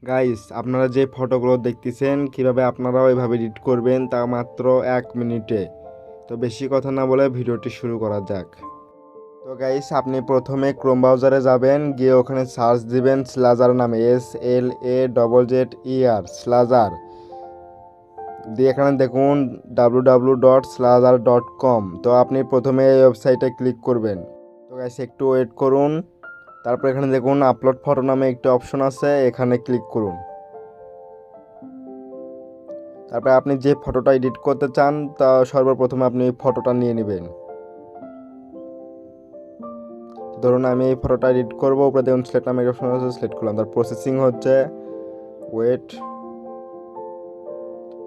Guys, আপনারা যে ফটোগুলো দেখতেছেন কিভাবে আপনারা ওইভাবে এডিট করবেন তা মাত্র 1 মিনিটে। তো বেশি কথা না বলে ভিডিওটি শুরু করা যাক। তো গাইস, আপনি প্রথমে ক্রোম ব্রাউজারে যাবেন, গিয়ে ওখানে সার্চ দিবেন স্লাজার নামে, SLAZZER স্লাজার দিয়ে এখানে দেখুন www.slazar.com। তো আপনি প্রথমে এই ওয়েবসাইটে ক্লিক করবেন। তো গাইস, একটু ওয়েট করুন। তারপর এখানে দেখুন আপলোড ফটো নামে একটি অপশন আছে, এখানে ক্লিক করুন। তারপরে আপনি যে ফটোটা এডিট করতে চান তা সর্বপ্রথমে আপনি ফটোটা নিয়ে নেবেন। ধরুন আমি এই ফটোটা এডিট করবো, উপরে দেখুন সিলেক্ট নামে অপশন আছে, সিলেক্ট করলাম। তার প্রসেসিং হচ্ছে, ওয়েট।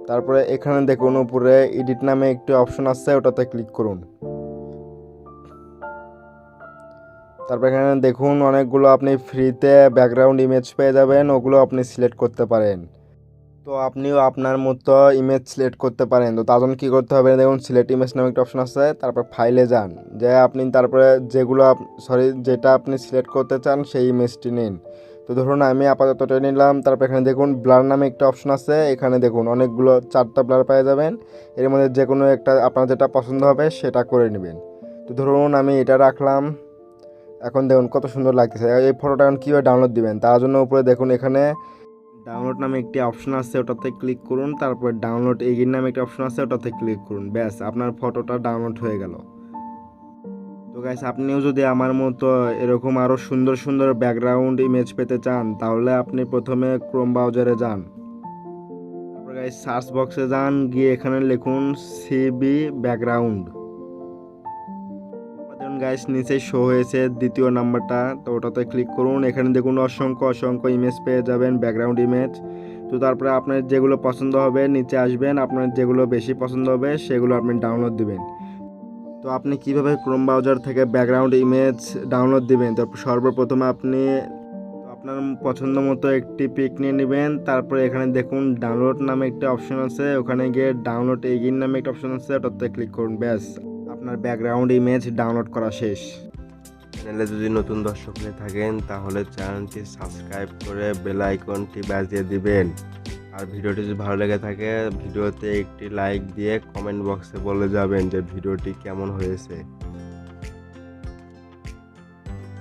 তারপরে এখানে দেখুন উপরে এডিট নামে একটি অপশন আছে, ওটাতে ক্লিক করুন। তারপর এখানে দেখুন অনেকগুলো আপনি ফ্রিতে ব্যাকগ্রাউন্ড ইমেজ পেয়ে যাবেন, ওগুলো আপনি সিলেক্ট করতে পারেন। তো আপনিও আপনার মতো ইমেজ সিলেক্ট করতে পারেন। তো তার জন্য কী করতে হবে, দেখুন সিলেক্ট ইমেজ নামে একটা অপশন আছে, তারপর ফাইলে যান, যে আপনি তারপরে যেটা আপনি সিলেক্ট করতে চান সেই ইমেজটি নিন। তো ধরুন আমি আপাতত এটা নিলাম। তারপর এখানে দেখুন ব্লার নামে একটা অপশন আছে, এখানে দেখুন অনেকগুলো 4টা ব্লার পেয়ে যাবেন। এর মধ্যে যে কোনো একটা আপনার যেটা পছন্দ হবে সেটা করে নেবেন। তো ধরুন আমি এটা রাখলাম। এখন দেখুন কত সুন্দর লাগতেছে। এই ফটোটা এখন কীভাবে ডাউনলোড দিবেন, তার জন্য উপরে দেখুন এখানে ডাউনলোড নামে একটি অপশন আছে, ওটাতে ক্লিক করুন। তারপর ডাউনলোড এগেইন নামে একটা অপশন আছে, ওটাতে ক্লিক করুন। ব্যাস, আপনার ফটোটা ডাউনলোড হয়ে গেল। তো গাইস, আপনিও যদি আমার মতো এরকম আরও সুন্দর সুন্দর ব্যাকগ্রাউন্ড ইমেজ পেতে চান, তাহলে আপনি প্রথমে ক্রোম ব্রাউজারে যান। তারপর গাইস সার্চ বক্সে যান, গিয়ে এখানে লিখুন সিবি ব্যাকগ্রাউন্ড। দেখুন গাইস নিচে শো হয়েছে দ্বিতীয় নাম্বারটা, তো ওটাতে ক্লিক করুন। এখানে দেখুন অসংখ্য অসংখ্য ইমেজ পেয়ে যাবেন, ব্যাকগ্রাউন্ড ইমেজ। তো তারপরে আপনার যেগুলো পছন্দ হবে নিচে আসবেন, আপনার যেগুলো বেশি পছন্দ হবে সেগুলো আপনি ডাউনলোড দিবেন। তো আপনি কিভাবে ক্রোম ব্রাউজার থেকে ব্যাকগ্রাউন্ড ইমেজ ডাউনলোড দিবেন, তো সর্বপ্রথমে আপনি আপনার পছন্দ মতো একটি পিক নিয়ে নেবেন। তারপরে এখানে দেখুন ডাউনলোড নামে একটা অপশন আছে, ওখানে গিয়ে ডাউনলোড এগেইন নামে একটা অপশন আছে, ওটাতে ক্লিক করুন। ব্যাস, আপনার ব্যাকগ্রাউন্ড ইমেজ ডাউনলোড করা শেষ। চ্যানেলে যদি নতুন দর্শক হয়ে থাকেন তাহলে চ্যানেলটি সাবস্ক্রাইব করে বেল আইকনটি বাজিয়ে দিবেন। আর ভিডিওটি যদি ভালো লেগে থাকে ভিডিওতে একটি লাইক দিয়ে কমেন্ট বক্সে বলে যাবেন যে ভিডিওটি কেমন হয়েছে।